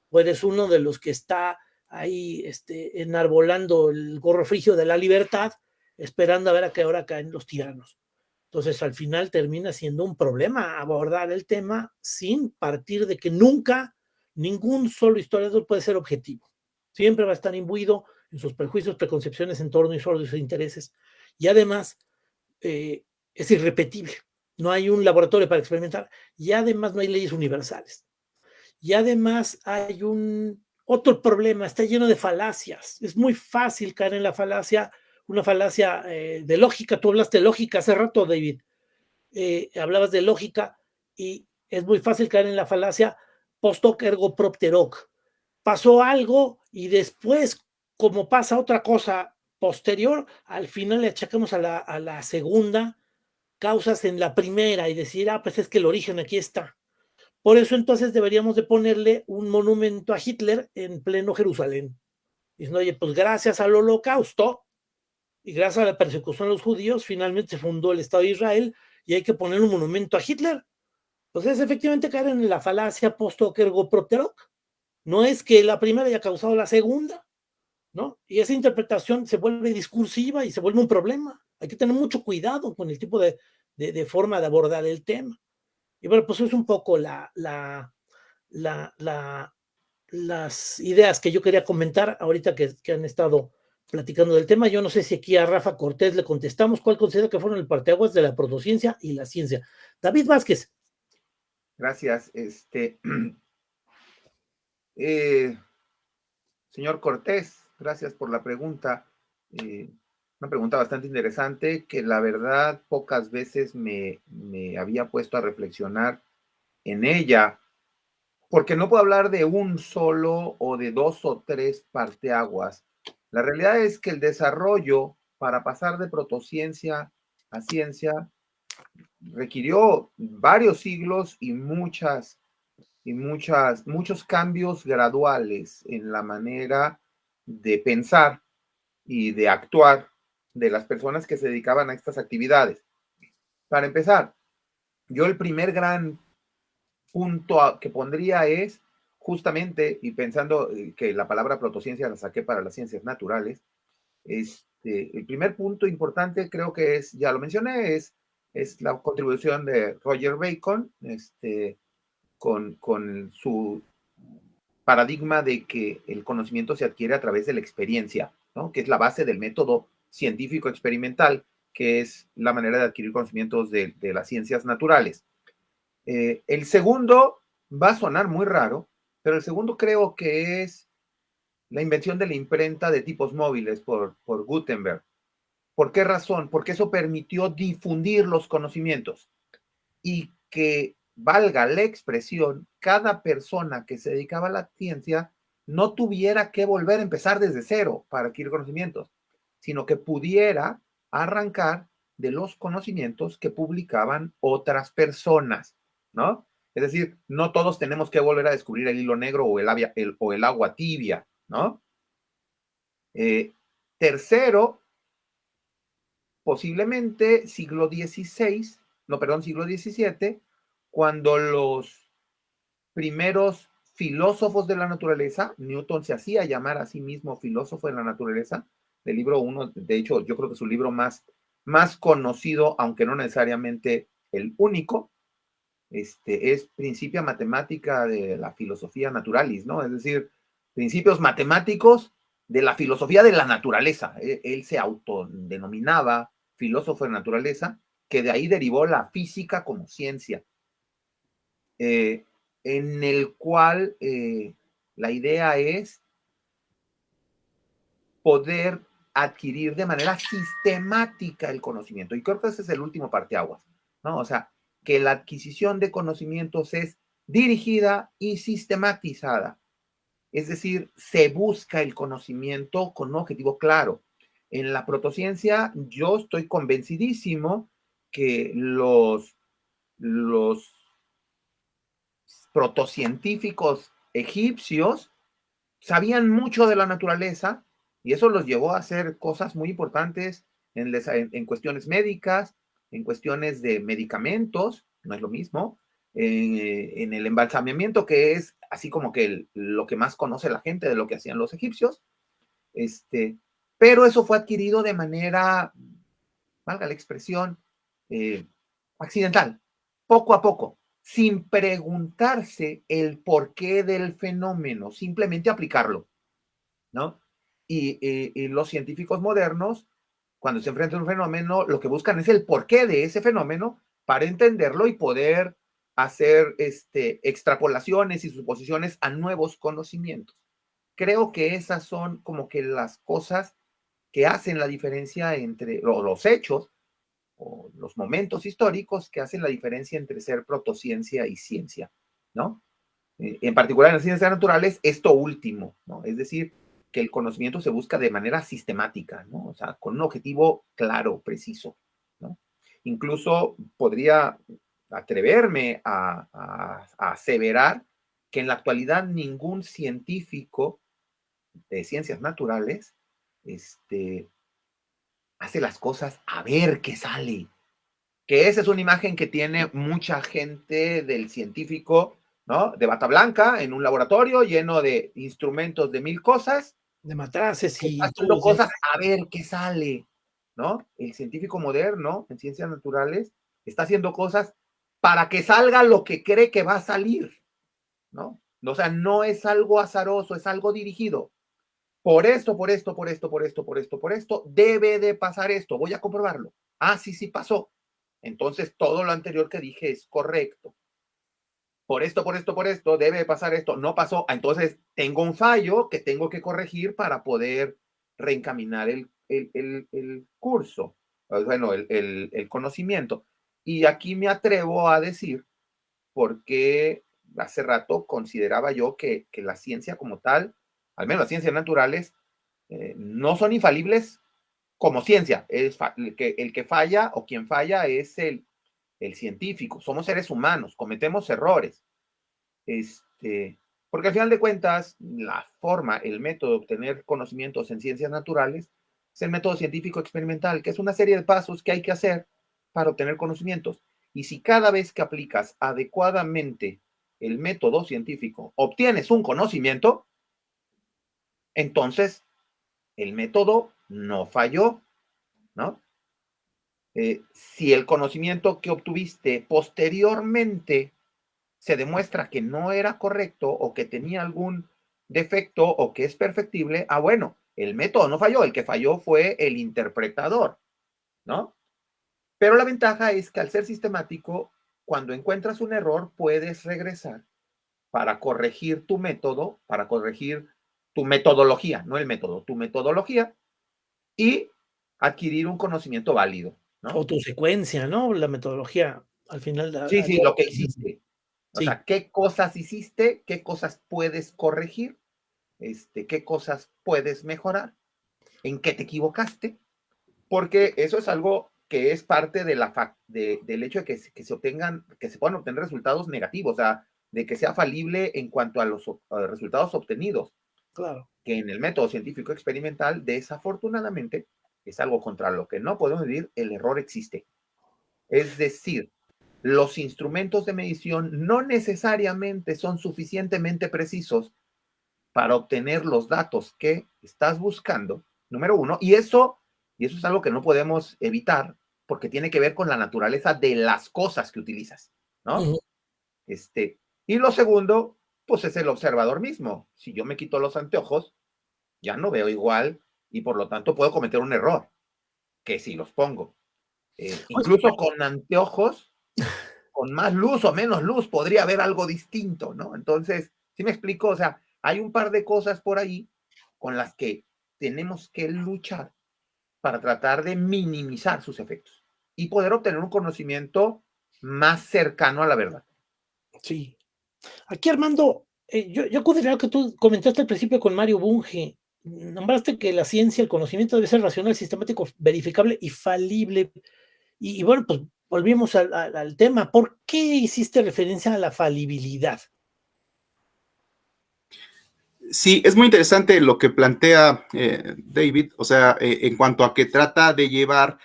o eres uno de los que está ahí enarbolando el gorro frigio de la libertad, esperando a ver a qué hora caen los tiranos. Entonces, al final termina siendo un problema abordar el tema sin partir de que nunca ningún solo historiador puede ser objetivo. Siempre va a estar imbuido en sus prejuicios, preconcepciones, entorno y sus intereses. Y además, es irrepetible. No hay un laboratorio para experimentar. Y además no hay leyes universales. Y además hay otro problema, está lleno de falacias. Es muy fácil caer en la falacia, una falacia de lógica. Tú hablaste de lógica hace rato, David. Hablabas de lógica y es muy fácil caer en la falacia post hoc ergo propter hoc. Pasó algo y después, como pasa otra cosa posterior, al final le achacamos a la segunda causas en la primera y decir, pues es que el origen aquí está. Por eso entonces deberíamos de ponerle un monumento a Hitler en pleno Jerusalén. Diciendo, oye, pues gracias al holocausto y gracias a la persecución de los judíos, finalmente se fundó el Estado de Israel y hay que poner un monumento a Hitler. Pues es efectivamente caer en la falacia post hoc ergo propter hoc. No es que la primera haya causado la segunda, ¿no? Y esa interpretación se vuelve discursiva y se vuelve un problema. Hay que tener mucho cuidado con el tipo de forma de abordar el tema. Y bueno, pues es un poco las ideas que yo quería comentar ahorita que han estado platicando del tema. Yo no sé si aquí a Rafa Cortés le contestamos cuál considera que fueron el parteaguas de la protociencia y la ciencia. David Vázquez. Gracias. Señor Cortés, gracias por la pregunta. Una pregunta bastante interesante que la verdad pocas veces me había puesto a reflexionar en ella, porque no puedo hablar de un solo o de dos o tres parteaguas. La realidad es que el desarrollo para pasar de protociencia a ciencia requirió varios siglos y muchos cambios graduales en la manera de pensar y de actuar de las personas que se dedicaban a estas actividades. Para empezar, yo el primer gran punto que pondría es justamente, y pensando que la palabra protociencia la saqué para las ciencias naturales, el primer punto importante creo que es, ya lo mencioné, es la contribución de Roger Bacon, con su paradigma de que el conocimiento se adquiere a través de la experiencia, ¿no? Que es la base del método científico experimental, que es la manera de adquirir conocimientos de las ciencias naturales. El segundo va a sonar muy raro, pero el segundo creo que es la invención de la imprenta de tipos móviles por Gutenberg. ¿Por qué razón? Porque eso permitió difundir los conocimientos y que, valga la expresión, cada persona que se dedicaba a la ciencia no tuviera que volver a empezar desde cero para adquirir conocimientos, sino que pudiera arrancar de los conocimientos que publicaban otras personas, ¿no? Es decir, no todos tenemos que volver a descubrir el hilo negro o el agua tibia, ¿no? Tercero, posiblemente siglo XVII, cuando los primeros filósofos de la naturaleza, Newton se hacía llamar a sí mismo filósofo de la naturaleza, del libro 1, de hecho, yo creo que su libro más conocido, aunque no necesariamente el único, es Principia Matemática de la Filosofía Naturalis, ¿no? Es decir, principios matemáticos de la filosofía de la naturaleza. Él se autodenominaba filósofo de naturaleza, que de ahí derivó la física como ciencia, en el cual la idea es poder adquirir de manera sistemática el conocimiento. Y creo que ese es el último parteaguas, ¿no? O sea, que la adquisición de conocimientos es dirigida y sistematizada. Es decir, se busca el conocimiento con un objetivo claro. En la protociencia, yo estoy convencidísimo que los protocientíficos egipcios sabían mucho de la naturaleza y eso los llevó a hacer cosas muy importantes en cuestiones médicas, en cuestiones de medicamentos, no es lo mismo, en el embalsamiento, que es así como que lo que más conoce la gente de lo que hacían los egipcios, pero eso fue adquirido de manera, valga la expresión, accidental, poco a poco, sin preguntarse el porqué del fenómeno, simplemente aplicarlo, ¿no? Y los científicos modernos, cuando se enfrentan a un fenómeno, lo que buscan es el porqué de ese fenómeno para entenderlo y poder hacer extrapolaciones y suposiciones a nuevos conocimientos. Creo que esas son como que las cosas que hacen la diferencia entre los hechos o los momentos históricos que hacen la diferencia entre ser protociencia y ciencia, ¿no? En particular en las ciencias naturales, esto último, ¿no? Es decir, que el conocimiento se busca de manera sistemática, ¿no? O sea, con un objetivo claro, preciso, ¿no? Incluso podría atreverme a aseverar que en la actualidad ningún científico de ciencias naturales hace las cosas a ver qué sale. Que esa es una imagen que tiene mucha gente del científico, ¿no? De bata blanca, en un laboratorio lleno de instrumentos de mil cosas, De matraces que está y haciendo tubos de... cosas a ver qué sale, ¿no? El científico moderno en ciencias naturales está haciendo cosas para que salga lo que cree que va a salir, ¿no? O sea, no es algo azaroso, es algo dirigido. Por esto, por esto, por esto, por esto, por esto, por esto, debe de pasar esto, voy a comprobarlo. Ah, sí, sí pasó. Entonces, todo lo anterior que dije es correcto. Por esto, por esto, por esto, debe de pasar esto, no pasó. Entonces, tengo un fallo que tengo que corregir para poder reencaminar el curso, bueno, el conocimiento. Y aquí me atrevo a decir, porque hace rato consideraba yo que la ciencia como tal, al menos las ciencias naturales, no son infalibles como ciencia. El que falla o quien falla es el científico. Somos seres humanos, cometemos errores. Porque al final de cuentas, la forma, el método de obtener conocimientos en ciencias naturales es el método científico experimental, que es una serie de pasos que hay que hacer para obtener conocimientos. Y si cada vez que aplicas adecuadamente el método científico obtienes un conocimiento, entonces el método no falló, ¿no? Si el conocimiento que obtuviste posteriormente se demuestra que no era correcto o que tenía algún defecto o que es perfectible, bueno, el método no falló, el que falló fue el interpretador, ¿no? Pero la ventaja es que al ser sistemático, cuando encuentras un error, puedes regresar para corregir tu método, para corregir tu metodología, no el método, tu metodología, y adquirir un conocimiento válido, O ¿no? tu secuencia, ¿no? La metodología al final Sí, sí, haría... lo que hiciste. O Sí, sea, ¿qué cosas hiciste? ¿Qué cosas puedes corregir? ¿Qué cosas puedes mejorar? ¿En qué te equivocaste? Porque eso es algo que es parte de del hecho de que se obtengan, que se puedan obtener resultados negativos, o sea, de que sea falible en cuanto a los resultados obtenidos, claro. que en el método científico experimental, desafortunadamente, es algo contra lo que no podemos vivir, el error existe. Es decir, los instrumentos de medición no necesariamente son suficientemente precisos para obtener los datos que estás buscando, número uno, y eso es algo que no podemos evitar porque tiene que ver con la naturaleza de las cosas que utilizas, ¿no? Ujú. Y lo segundo, pues es el observador mismo. Si yo me quito los anteojos, ya no veo igual y por lo tanto puedo cometer un error que si los pongo. Oye, Incluso con anteojos, con más luz o menos luz, podría haber algo distinto, ¿no? Entonces, ¿sí me explico? O sea, hay un par de cosas por ahí con las que tenemos que luchar para tratar de minimizar sus efectos y poder obtener un conocimiento más cercano a la verdad. sí. Aquí, Armando, yo acudiría a lo que tú comentaste al principio con Mario Bunge. Nombraste que la ciencia, el conocimiento debe ser racional, sistemático, verificable y falible. Y bueno, pues volvimos al tema. ¿Por qué hiciste referencia a la falibilidad? Sí, es muy interesante lo que plantea David, o sea, en cuanto a que trata de llevar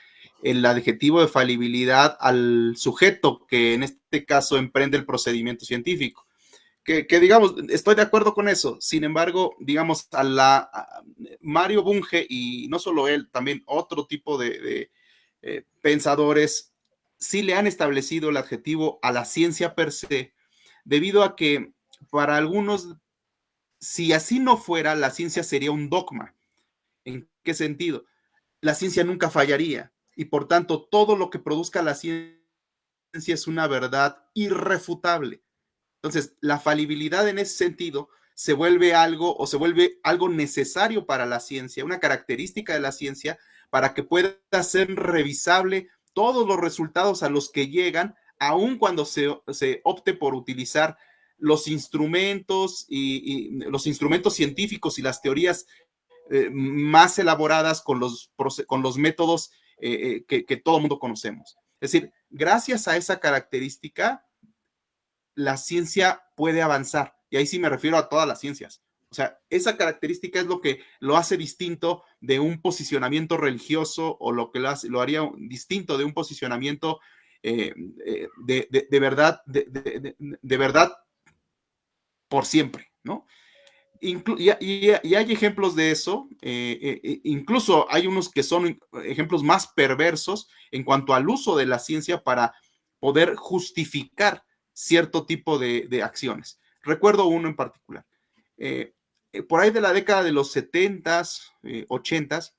el adjetivo de falibilidad al sujeto que en este caso emprende el procedimiento científico. Que digamos, estoy de acuerdo con eso. Sin embargo, digamos, a Mario Bunge y no solo él, también otro tipo de pensadores sí le han establecido el adjetivo a la ciencia per se, debido a que para algunos, si así no fuera, la ciencia sería un dogma. ¿En qué sentido? La ciencia nunca fallaría y por tanto todo lo que produzca la ciencia es una verdad irrefutable. Entonces, la falibilidad en ese sentido se vuelve algo necesario para la ciencia, una característica de la ciencia para que pueda ser revisable todos los resultados a los que llegan, aun cuando se opte por utilizar los instrumentos y los instrumentos científicos y las teorías más elaboradas con los métodos que todo el mundo conocemos. Es decir, gracias a esa característica, la ciencia puede avanzar. Y ahí sí me refiero a todas las ciencias. O sea, esa característica es lo que lo hace distinto de un posicionamiento religioso o lo que lo haría distinto de un posicionamiento de verdad, de verdad por siempre, ¿no? Y hay ejemplos de eso, incluso hay unos que son ejemplos más perversos en cuanto al uso de la ciencia para poder justificar cierto tipo de acciones. Recuerdo uno en particular. Por ahí de la década de los 70s, 80s,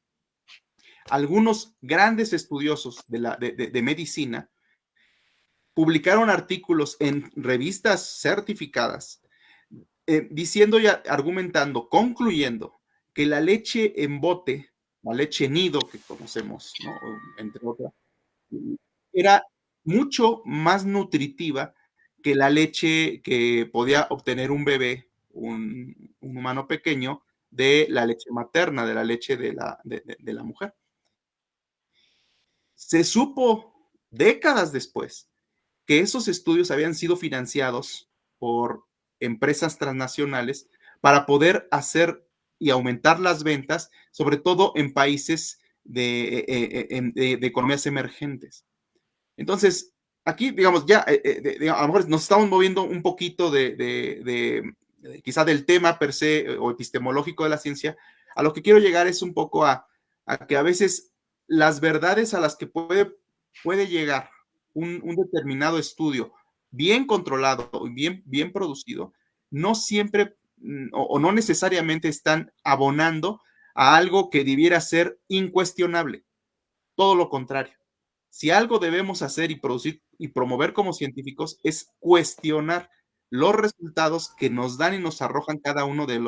algunos grandes estudiosos de medicina publicaron artículos en revistas certificadas diciendo y argumentando, concluyendo que la leche en bote, la leche nido que conocemos, ¿no? Entre otras, era mucho más nutritiva que la leche que podía obtener un bebé, un humano pequeño, de la leche materna, de la leche de la mujer. Se supo décadas después que esos estudios habían sido financiados por empresas transnacionales para poder hacer y aumentar las ventas, sobre todo en países de economías emergentes. Entonces, aquí, digamos, ya a lo mejor nos estamos moviendo un poquito quizá del tema per se o epistemológico de la ciencia. A lo que quiero llegar es un poco a que a veces las verdades a las que puede llegar un determinado estudio bien controlado y bien producido, no siempre o no necesariamente están abonando a algo que debiera ser incuestionable. Todo lo contrario. Si algo debemos hacer y producir y promover como científicos es cuestionar los resultados que nos dan y nos arrojan cada uno de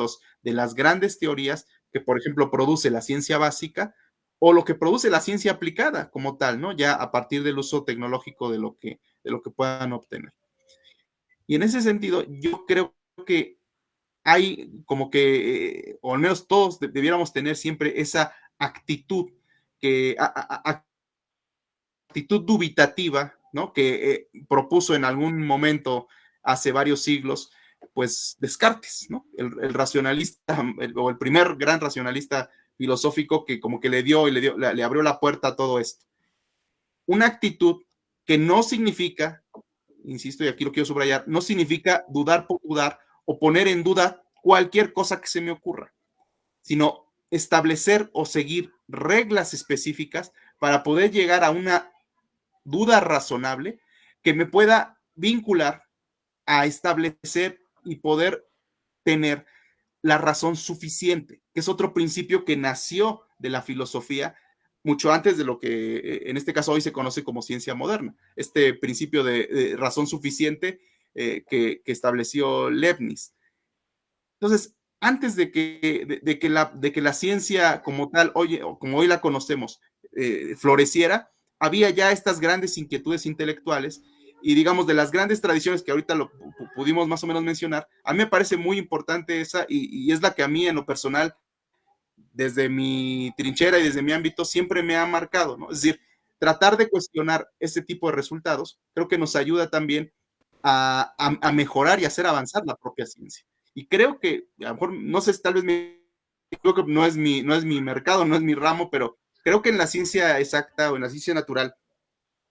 las grandes teorías que, por ejemplo, produce la ciencia básica o lo que produce la ciencia aplicada como tal, ¿no? Ya a partir del uso tecnológico de lo que puedan obtener. Y en ese sentido, yo creo que hay como que, o al menos todos debiéramos tener siempre esa actitud actitud dubitativa, ¿no? Que propuso en algún momento hace varios siglos, pues Descartes, ¿no? El racionalista, o el primer gran racionalista filosófico que como que le abrió la puerta a todo esto. Una actitud que no significa, insisto, y aquí lo quiero subrayar, no significa dudar por dudar o poner en duda cualquier cosa que se me ocurra, sino establecer o seguir reglas específicas para poder llegar a una duda razonable que me pueda vincular a establecer y poder tener la razón suficiente, que es otro principio que nació de la filosofía mucho antes de lo que en este caso hoy se conoce como ciencia moderna. Este principio de razón suficiente que estableció Leibniz. Entonces, antes de que la ciencia como tal, como hoy la conocemos, floreciera, había ya estas grandes inquietudes intelectuales y digamos de las grandes tradiciones que ahorita lo pudimos más o menos mencionar. A mí me parece muy importante esa y es la que a mí en lo personal, desde mi trinchera y desde mi ámbito, siempre me ha marcado, ¿no? Es decir, tratar de cuestionar este tipo de resultados creo que nos ayuda también a mejorar y hacer avanzar la propia ciencia. Y creo que, a lo mejor, no sé, tal vez creo que no es mi mercado, no es mi ramo, pero creo que en la ciencia exacta o en la ciencia natural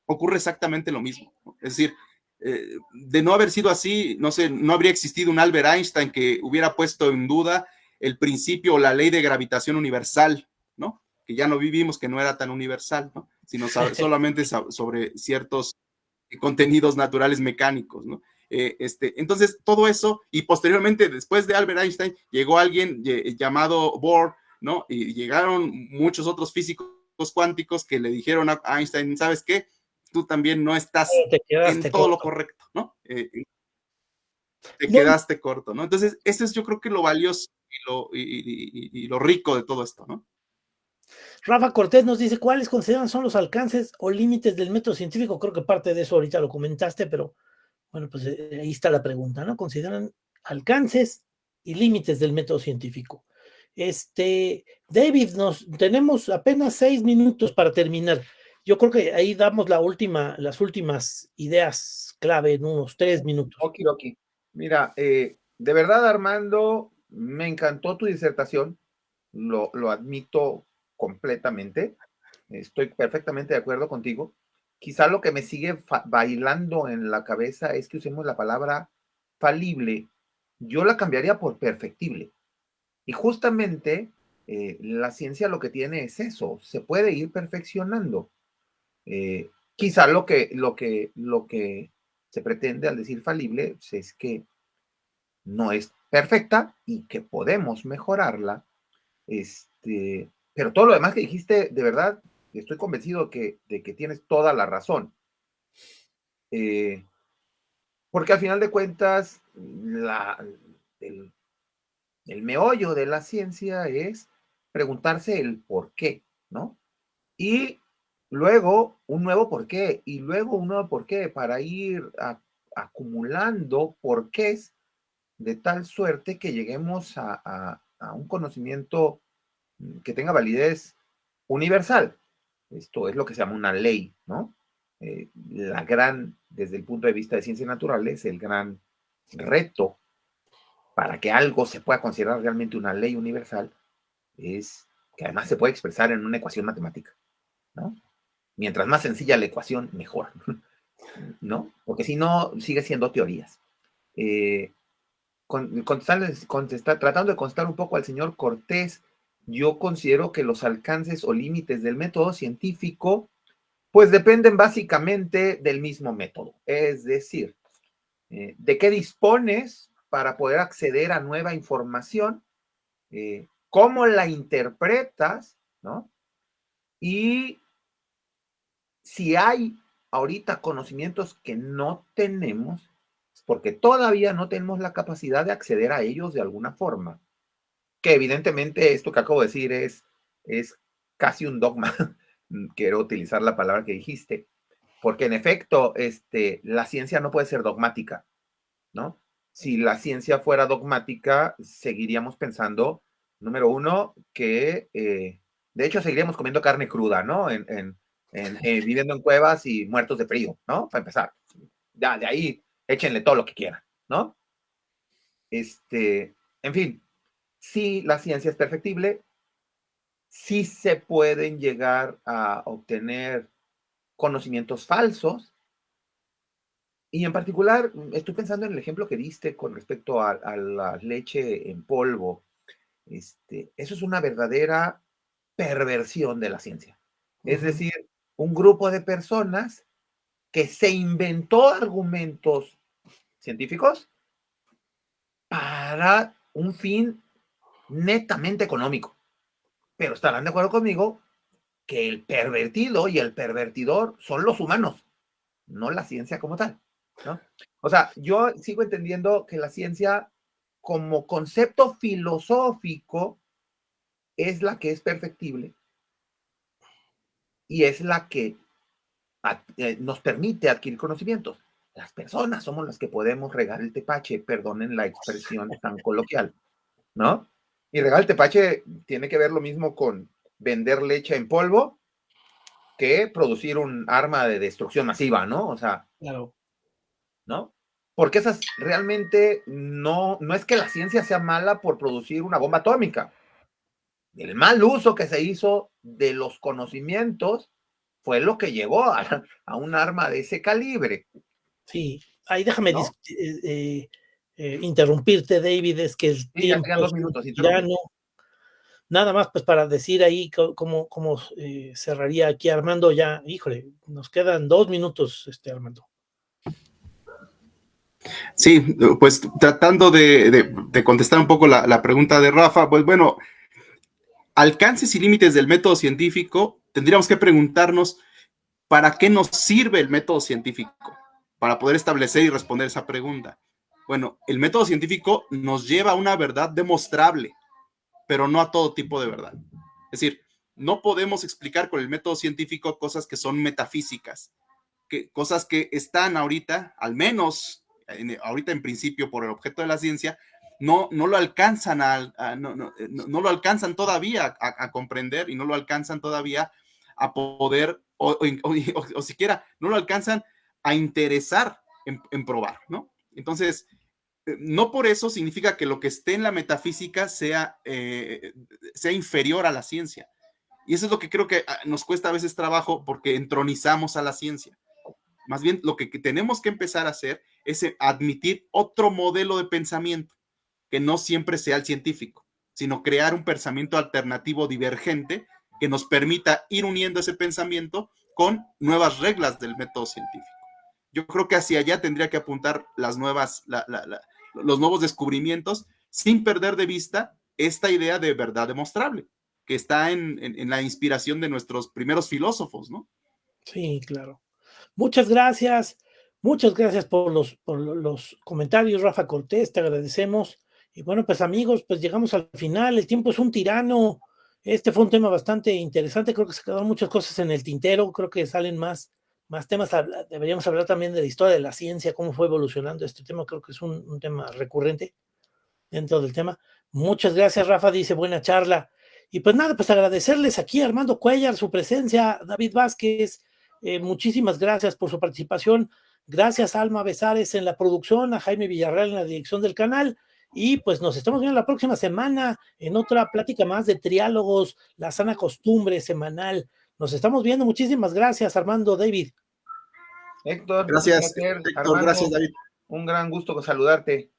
ocurre exactamente lo mismo, ¿no? Es decir, de no haber sido así, no sé, no habría existido un Albert Einstein que hubiera puesto en duda el principio o la ley de gravitación universal, ¿no? que ya no vivimos, que no era tan universal, ¿no? Sino solamente sobre ciertos contenidos naturales mecánicos, ¿no? Entonces, todo eso, y posteriormente, después de Albert Einstein, llegó alguien llamado Bohr, ¿no? Y llegaron muchos otros físicos cuánticos que le dijeron a Einstein, ¿sabes qué? Tú también no estás en todo lo correcto, ¿no? Te quedaste corto, ¿no? Entonces, eso es yo creo que lo valioso y lo rico de todo esto, ¿no? Rafa Cortés nos dice, ¿cuáles consideran son los alcances o límites del método científico? Creo que parte de eso ahorita lo comentaste, pero bueno, pues ahí está la pregunta, ¿no? Consideran alcances y límites del método científico. David, tenemos apenas 6 minutos para terminar. Yo creo que ahí damos las últimas ideas clave en unos 3 minutos. Okidoki. Mira, de verdad, Armando, me encantó tu disertación, lo admito completamente, estoy perfectamente de acuerdo contigo. Quizá lo que me sigue bailando en la cabeza es que usemos la palabra falible. Yo la cambiaría por perfectible. Y justamente la ciencia lo que tiene es eso, se puede ir perfeccionando. Quizá lo que se pretende al decir falible pues, es que no es perfecta y que podemos mejorarla. Pero todo lo demás que dijiste, de verdad, estoy convencido de que tienes toda la razón. Porque al final de cuentas, el meollo de la ciencia es preguntarse el por qué, ¿no? Y luego un nuevo por qué, y luego un nuevo por qué, para ir acumulando porqués de tal suerte que lleguemos a un conocimiento que tenga validez universal. Esto es lo que se llama una ley, ¿no? Desde el punto de vista de ciencias naturales, el gran reto para que algo se pueda considerar realmente una ley universal es que además se puede expresar en una ecuación matemática, ¿no? Mientras más sencilla la ecuación, mejor, ¿no? Porque si no, sigue siendo teorías. Tratando de contestar un poco al señor Cortés, yo considero que los alcances o límites del método científico, pues dependen básicamente del mismo método. Es decir, de qué dispones para poder acceder a nueva información, cómo la interpretas, ¿no? Y si hay ahorita conocimientos que no tenemos, porque todavía no tenemos la capacidad de acceder a ellos de alguna forma. Que evidentemente esto que acabo de decir es casi un dogma. Quiero utilizar la palabra que dijiste, porque en efecto, la ciencia no puede ser dogmática, ¿no? Si la ciencia fuera dogmática, seguiríamos pensando, número uno, que de hecho seguiríamos comiendo carne cruda, ¿no? Viviendo en cuevas y muertos de frío, ¿no? Para empezar. Ya, de ahí, échenle todo lo que quieran, ¿no? En fin, si la ciencia es perfectible, sí se pueden llegar a obtener conocimientos falsos. Y en particular, estoy pensando en el ejemplo que diste con respecto a la leche en polvo. Eso es una verdadera perversión de la ciencia. Es decir, un grupo de personas que se inventó argumentos científicos para un fin netamente económico. Pero estarán de acuerdo conmigo que el pervertido y el pervertidor son los humanos, no la ciencia como tal, ¿no? O sea, yo sigo entendiendo que la ciencia como concepto filosófico es la que es perfectible y es la que nos permite adquirir conocimientos. Las personas somos las que podemos regar el tepache, perdonen la expresión tan coloquial, ¿no? Y regar el tepache tiene que ver lo mismo con vender leche en polvo que producir un arma de destrucción masiva, ¿no? O sea, claro, ¿no? Porque esas realmente no es que la ciencia sea mala por producir una bomba atómica. El mal uso que se hizo de los conocimientos fue lo que llevó a un arma de ese calibre. Sí, ahí déjame ¿no? Interrumpirte, David, es que el Sí, ya tiempo quedan 2 es un minutos, interrumpe. tirano. nada más pues para decir ahí cómo cerraría aquí Armando ya, híjole, nos quedan 2 minutos, Armando. Sí, pues tratando de contestar un poco la pregunta de Rafa, pues bueno, alcances y límites del método científico, tendríamos que preguntarnos ¿para qué nos sirve el método científico? Para poder establecer y responder esa pregunta. Bueno, el método científico nos lleva a una verdad demostrable, pero no a todo tipo de verdad. Es decir, no podemos explicar con el método científico cosas que son metafísicas, cosas que están ahorita, al menos ahorita en principio por el objeto de la ciencia, no lo alcanzan no lo alcanzan todavía a comprender y no lo alcanzan todavía a poder o siquiera no lo alcanzan a interesar en probar, ¿no? Entonces, no por eso significa que lo que esté en la metafísica sea inferior a la ciencia. Y eso es lo que creo que nos cuesta a veces trabajo porque entronizamos a la ciencia. Más bien, lo que tenemos que empezar a hacer es admitir otro modelo de pensamiento que no siempre sea el científico, sino crear un pensamiento alternativo divergente que nos permita ir uniendo ese pensamiento con nuevas reglas del método científico. Yo creo que hacia allá tendría que apuntar los nuevos descubrimientos sin perder de vista esta idea de verdad demostrable, que está en la inspiración de nuestros primeros filósofos, ¿no? Sí, claro. Muchas gracias por los comentarios, Rafa Cortés, te agradecemos. Y bueno, pues amigos, pues llegamos al final, el tiempo es un tirano. Este fue un tema bastante interesante, creo que se quedaron muchas cosas en el tintero, creo que salen más temas, deberíamos hablar también de la historia de la ciencia, cómo fue evolucionando este tema, creo que es un tema recurrente dentro del tema. Muchas gracias, Rafa, dice buena charla. Y pues nada, pues agradecerles aquí a Armando Cuellar su presencia, David Vázquez, muchísimas gracias por su participación. Gracias a Alma Besares en la producción, a Jaime Villarreal en la dirección del canal. Y pues nos estamos viendo la próxima semana en otra plática más de triálogos, la sana costumbre semanal. Nos estamos viendo. Muchísimas gracias, Armando, David. Héctor, gracias, Héctor, Armando, gracias, David. Un gran gusto saludarte.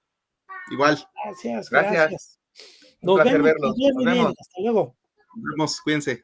Igual. Gracias. Un placer Vemos. verlos. Nos vemos. Hasta luego. Nos vemos, cuídense.